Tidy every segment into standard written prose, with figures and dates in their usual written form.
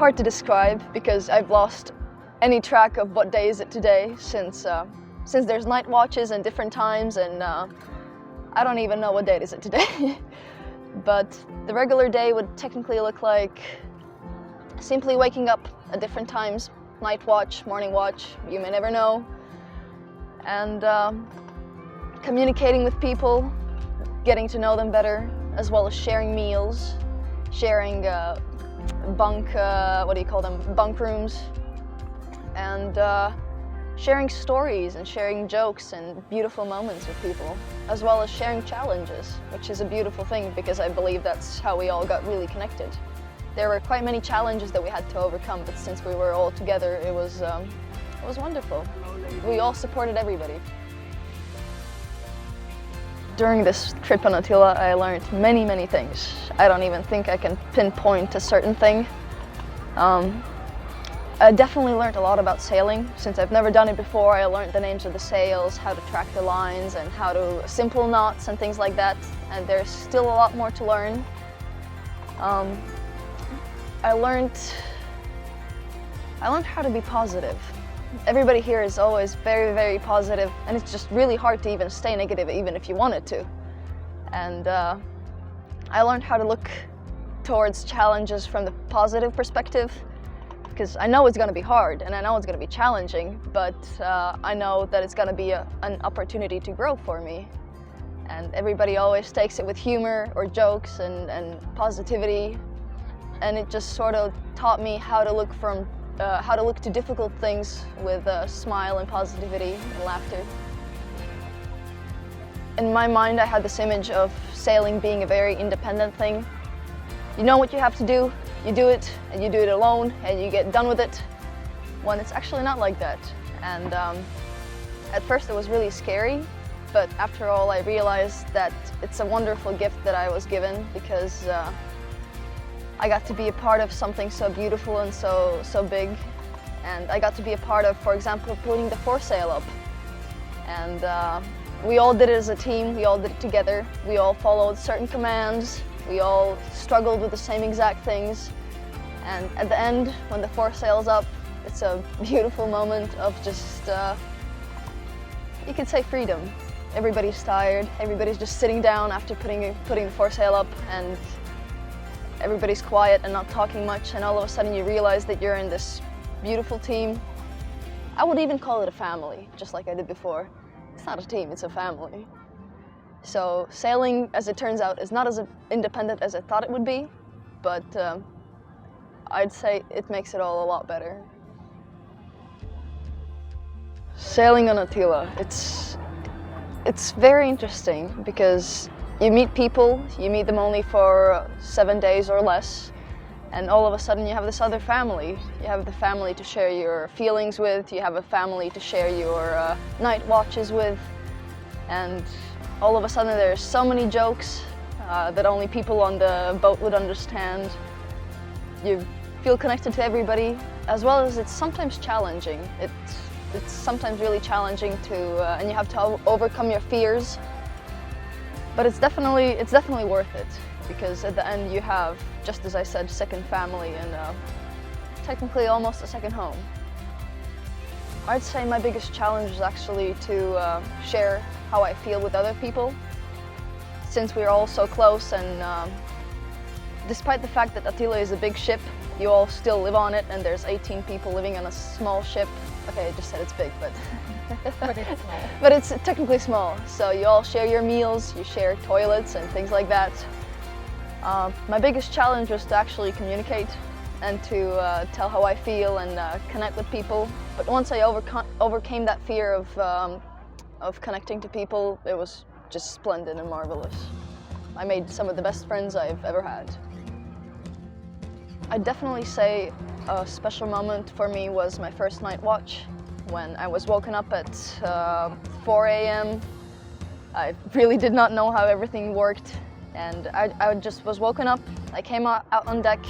hard to describe because I've lost any track of what day is it today since there's night watches and different times, and I don't even know what date is it today. But the regular day would technically look like simply waking up at different times, night watch, morning watch, you may never know, and communicating with people, getting to know them better, as well as sharing meals, sharing bunk rooms, and sharing stories and sharing jokes and beautiful moments with people, as well as sharing challenges, which is a beautiful thing because I believe that's how we all got really connected. There were quite many challenges that we had to overcome, but since we were all together, it was wonderful. We all supported everybody. During this trip on Atyla, I learned many, many things. I don't even think I can pinpoint a certain thing. I definitely learned a lot about sailing. Since I've never done it before, I learned the names of the sails, how to track the lines, and how to simple knots and things like that. And there's still a lot more to learn. I learned how to be positive. Everybody here is always very, very positive, and it's just really hard to even stay negative even if you wanted to. And I learned how to look towards challenges from the positive perspective, because I know it's going to be hard and I know it's going to be challenging, but I know that it's going to be an opportunity to grow for me. And everybody always takes it with humor or jokes and positivity, and it just sort of taught me how to look to difficult things with a smile and positivity and laughter. In my mind, I had this image of sailing being a very independent thing. You know what you have to do, you do it, and you do it alone, and you get done with it, when it's actually not like that. And at first it was really scary, but after all I realized that it's a wonderful gift that I was given, because I got to be a part of something so beautiful and so big. And I got to be a part of, for example, putting the foresail up. And we all did it as a team, we all did it together, we all followed certain commands, we all struggled with the same exact things. And at the end, when the foresail's up, it's a beautiful moment of just, you could say freedom. Everybody's tired, everybody's just sitting down after putting the foresail up, and everybody's quiet and not talking much, and all of a sudden you realize that you're in this beautiful team. I would even call it a family, just like I did before. It's not a team, it's a family. So sailing, as it turns out, is not as independent as I thought it would be, but I'd say it makes it all a lot better. Sailing on Atyla, it's very interesting because you meet people, you meet them only for 7 days or less, and all of a sudden you have this other family. You have the family to share your feelings with, you have a family to share your night watches with, and all of a sudden there's so many jokes that only people on the boat would understand. You feel connected to everybody, as well as it's sometimes challenging. It's sometimes really challenging and you have to overcome your fears. But it's definitely worth it, because at the end you have, just as I said, second family and technically almost a second home. I'd say my biggest challenge is actually to share how I feel with other people, since we're all so close, and despite the fact that Atyla is a big ship, you all still live on it, and there's 18 people living on a small ship. Okay, I just said it's big, but But it's small. But it's technically small, so you all share your meals, you share toilets and things like that. My biggest challenge was to actually communicate and to tell how I feel and connect with people. But once I overcame that fear of connecting to people, it was just splendid and marvelous. I made some of the best friends I've ever had. I'd definitely say a special moment for me was my first night watch, when I was woken up at 4 a.m. I really did not know how everything worked, and I just was woken up. I came out on deck.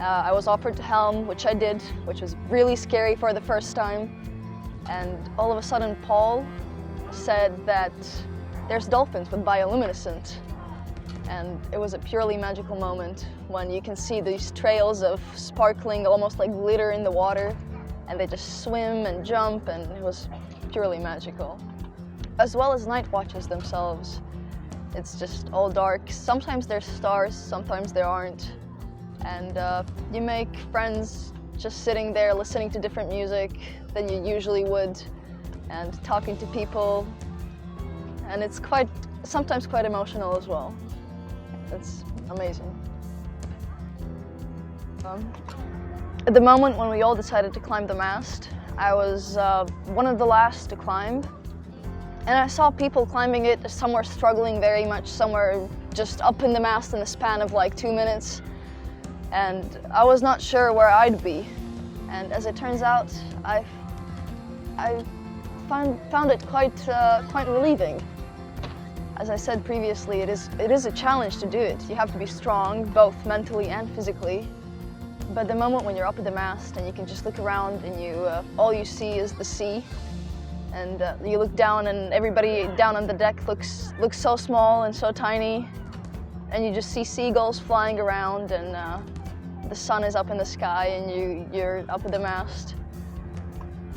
I was offered to helm, which I did, which was really scary for the first time. And all of a sudden Paul said that there's dolphins with bioluminescent. And it was a purely magical moment when you can see these trails of sparkling, almost like glitter in the water, and they just swim and jump, and it was purely magical. As well as night watches themselves. It's just all dark. Sometimes there's stars, sometimes there aren't. And you make friends just sitting there listening to different music than you usually would, and talking to people. And it's sometimes quite emotional as well. It's amazing. At the moment when we all decided to climb the mast, I was one of the last to climb. And I saw people climbing it, some were struggling very much, some were just up in the mast in the span of like 2 minutes. And I was not sure where I'd be. And as it turns out, I found it quite relieving. As I said previously, it is a challenge to do it. You have to be strong, both mentally and physically. But the moment when you're up at the mast and you can just look around and all you see is the sea, and you look down and everybody down on the deck looks so small and so tiny, and you just see seagulls flying around, and the sun is up in the sky and you're up at the mast.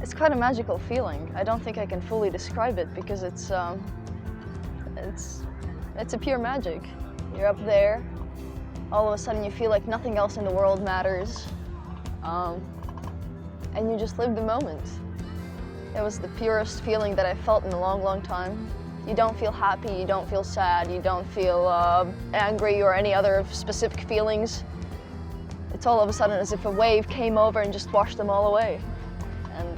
It's quite a magical feeling. I don't think I can fully describe it because it's a pure magic. You're up there, all of a sudden you feel like nothing else in the world matters, and you just live the moment. It was the purest feeling that I felt in a long, long time. You don't feel happy, you don't feel sad, you don't feel angry or any other specific feelings. It's all of a sudden as if a wave came over and just washed them all away. And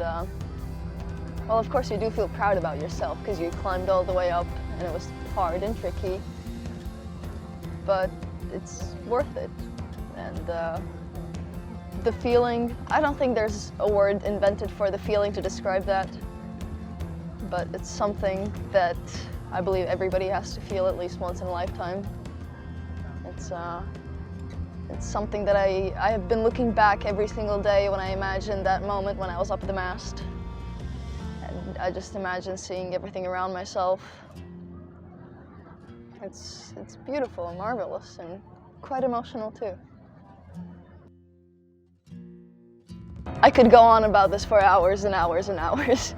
well, of course you do feel proud about yourself because you climbed all the way up and it was hard and tricky, but it's worth it. And the feeling, I don't think there's a word invented for the feeling to describe that, but it's something that I believe everybody has to feel at least once in a lifetime. It's something that I have been looking back every single day when I imagine that moment when I was up at the mast. And I just imagine seeing everything around myself. It's beautiful and marvelous and quite emotional too. I could go on about this for hours and hours and hours.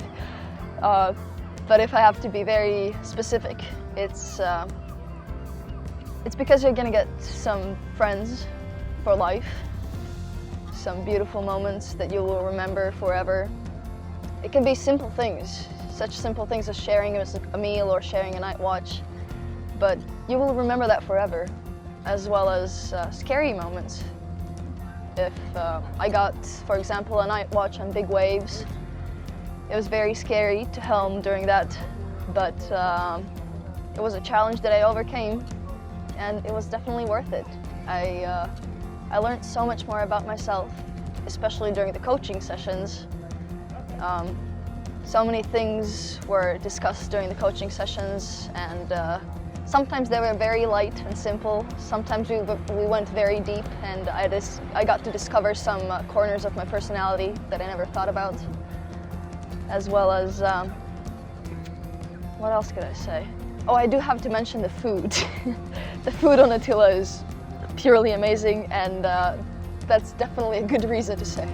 But if I have to be very specific, it's because you're gonna get some friends for life, some beautiful moments that you will remember forever. It can be simple things, such simple things as sharing a meal or sharing a night watch, but you will remember that forever, as well as scary moments. If I got, for example, a night watch on big waves, it was very scary to helm during that, but it was a challenge that I overcame, and it was definitely worth it. I learned so much more about myself, especially during the coaching sessions. So many things were discussed during the coaching sessions, and sometimes they were very light and simple. Sometimes we went very deep, and I got to discover some corners of my personality that I never thought about. As well as, what else could I say? Oh, I do have to mention the food. The food on Atyla is purely amazing, and that's definitely a good reason to say.